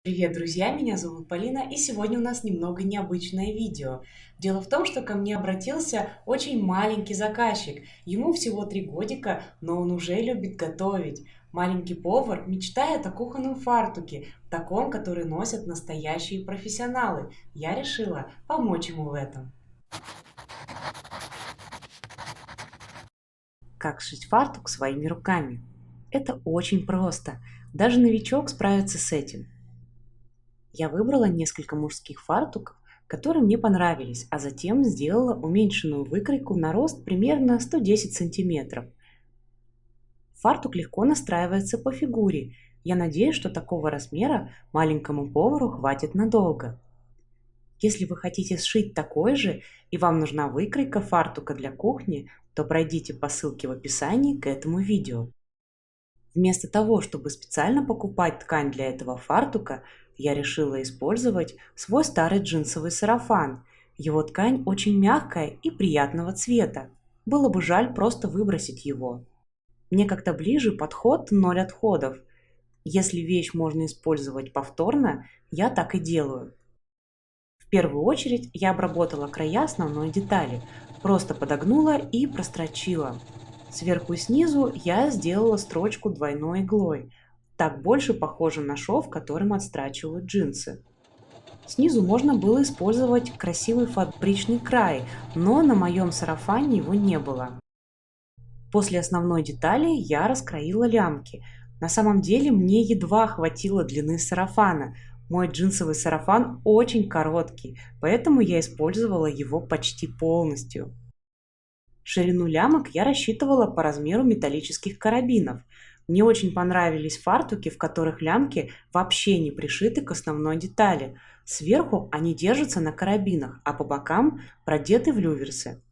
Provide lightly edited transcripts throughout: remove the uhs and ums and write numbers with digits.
Привет, друзья! Меня зовут Полина, и сегодня у нас немного необычное видео. Дело в том, что ко мне обратился очень маленький заказчик. Ему всего 3 годика, но он уже любит готовить. Маленький повар мечтает о кухонном фартуке, таком, который носят настоящие профессионалы. Я решила помочь ему в этом. Как сшить фартук своими руками? Это очень просто. Даже новичок справится с этим. Я выбрала несколько мужских фартуков, которые мне понравились, а затем сделала уменьшенную выкройку на рост примерно 110 сантиметров. Фартук легко настраивается по фигуре. Я надеюсь, что такого размера маленькому повару хватит надолго. Если вы хотите сшить такой же и вам нужна выкройка фартука для кухни, то пройдите по ссылке в описании к этому видео. Вместо того, чтобы специально покупать ткань для этого фартука, я решила использовать свой старый джинсовый сарафан. Его ткань очень мягкая и приятного цвета. Было бы жаль просто выбросить его. Мне как-то ближе подход «ноль отходов». Если вещь можно использовать повторно, я так и делаю. В первую очередь я обработала края основной детали, просто подогнула и прострочила. Сверху и снизу я сделала строчку двойной иглой. Так больше похоже на шов, которым отстрачивают джинсы. Снизу можно было использовать красивый фабричный край, но на моем сарафане его не было. После основной детали я раскроила лямки. На самом деле мне едва хватило длины сарафана. Мой джинсовый сарафан очень короткий, поэтому я использовала его почти полностью. Ширину лямок я рассчитывала по размеру металлических карабинов. Мне очень понравились фартуки, в которых лямки вообще не пришиты к основной детали. Сверху они держатся на карабинах, а по бокам продеты в люверсы.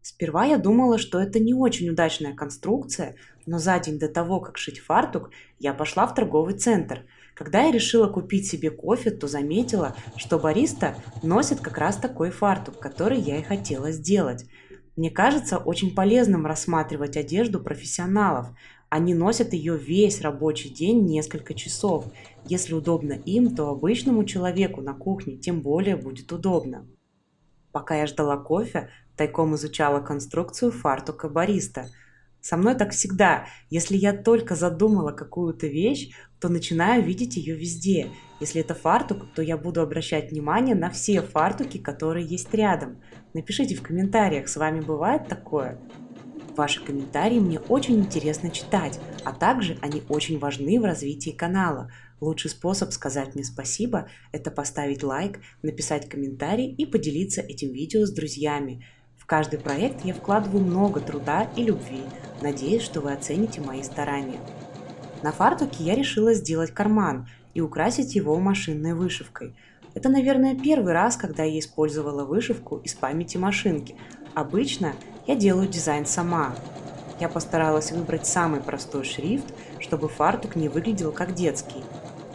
Сперва я думала, что это не очень удачная конструкция, но за день до того, как шить фартук, я пошла в торговый центр. Когда я решила купить себе кофе, то заметила, что бариста носит как раз такой фартук, который я и хотела сделать. Мне кажется очень полезным рассматривать одежду профессионалов. Они носят ее весь рабочий день несколько часов. Если удобно им, то обычному человеку на кухне тем более будет удобно. Пока я ждала кофе, тайком изучала конструкцию фартука бариста. Со мной так всегда. Если я только задумала какую-то вещь, то начинаю видеть ее везде. Если это фартук, то я буду обращать внимание на все фартуки, которые есть рядом. Напишите в комментариях, с вами бывает такое? Ваши комментарии мне очень интересно читать, а также они очень важны в развитии канала. Лучший способ сказать мне спасибо – это поставить лайк, написать комментарий и поделиться этим видео с друзьями. В каждый проект я вкладываю много труда и любви. Надеюсь, что вы оцените мои старания. На фартуке я решила сделать карман и украсить его машинной вышивкой. Это, наверное, первый раз, когда я использовала вышивку из памяти машинки. Обычно я делаю дизайн сама. Я постаралась выбрать самый простой шрифт, чтобы фартук не выглядел как детский.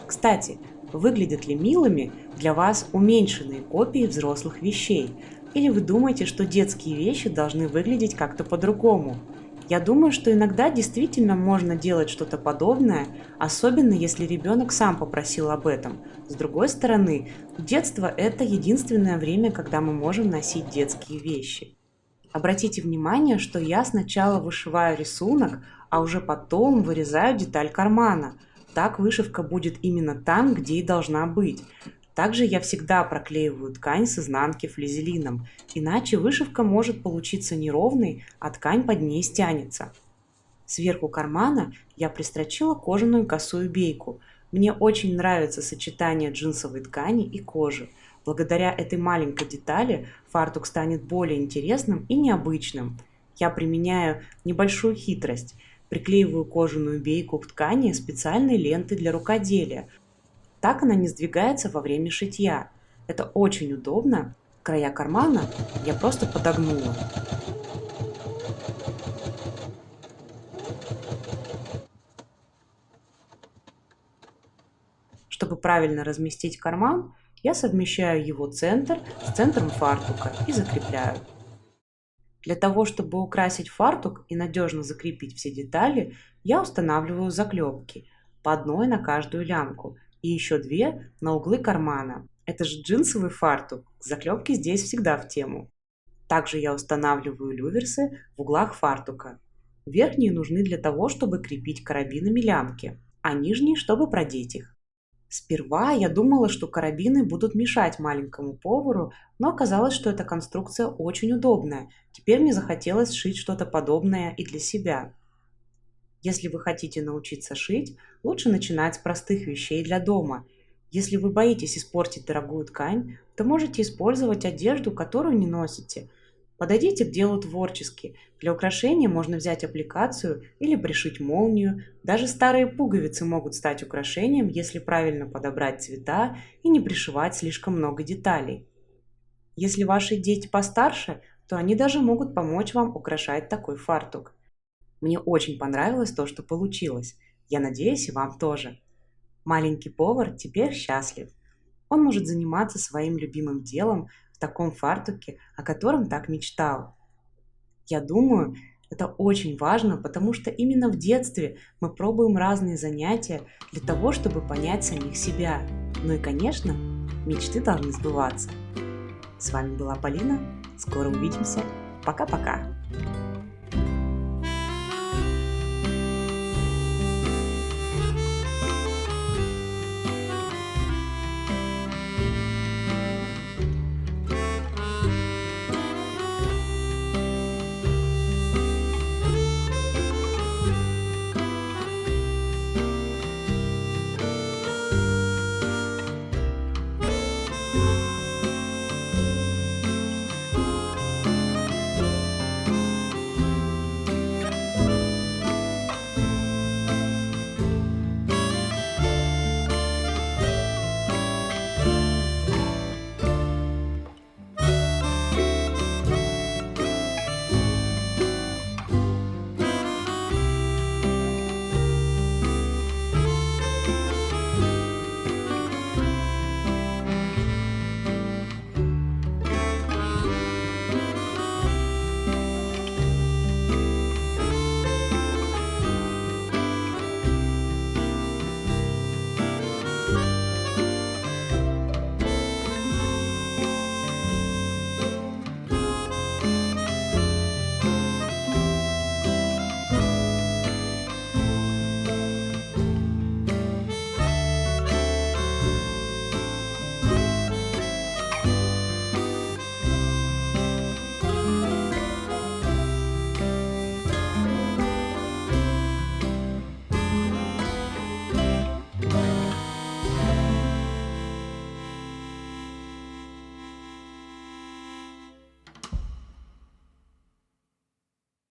Кстати, выглядят ли милыми для вас уменьшенные копии взрослых вещей? Или вы думаете, что детские вещи должны выглядеть как-то по-другому? Я думаю, что иногда действительно можно делать что-то подобное, особенно если ребенок сам попросил об этом. С другой стороны, детство – это единственное время, когда мы можем носить детские вещи. Обратите внимание, что я сначала вышиваю рисунок, а уже потом вырезаю деталь кармана. Так вышивка будет именно там, где и должна быть. Также я всегда проклеиваю ткань с изнанки флизелином, иначе вышивка может получиться неровной, а ткань под ней стянется. Сверху кармана я пристрочила кожаную косую бейку. Мне очень нравится сочетание джинсовой ткани и кожи. Благодаря этой маленькой детали фартук станет более интересным и необычным. Я применяю небольшую хитрость. Приклеиваю кожаную бейку к ткани специальной лентой для рукоделия. Так она не сдвигается во время шитья. Это очень удобно. Края кармана я просто подогнула. Чтобы правильно разместить карман, я совмещаю его центр с центром фартука и закрепляю. Для того, чтобы украсить фартук и надежно закрепить все детали, я устанавливаю заклепки, по одной на каждую лямку, и еще 2 на углы кармана. Это же джинсовый фартук, заклепки здесь всегда в тему. Также я устанавливаю люверсы в углах фартука. Верхние нужны для того, чтобы крепить карабинами лямки, а нижние, чтобы продеть их. Сперва я думала, что карабины будут мешать маленькому повару, но оказалось, что эта конструкция очень удобная. Теперь мне захотелось сшить что-то подобное и для себя. Если вы хотите научиться шить, лучше начинать с простых вещей для дома. Если вы боитесь испортить дорогую ткань, то можете использовать одежду, которую не носите. Подойдите к делу творчески. Для украшения можно взять аппликацию или пришить молнию. Даже старые пуговицы могут стать украшением, если правильно подобрать цвета и не пришивать слишком много деталей. Если ваши дети постарше, то они даже могут помочь вам украшать такой фартук. Мне очень понравилось то, что получилось. Я надеюсь, и вам тоже. Маленький повар теперь счастлив. Он может заниматься своим любимым делом в таком фартуке, о котором так мечтал. Я думаю, это очень важно, потому что именно в детстве мы пробуем разные занятия для того, чтобы понять самих себя. Ну и, конечно, мечты должны сбываться. С вами была Полина. Скоро увидимся. Пока-пока.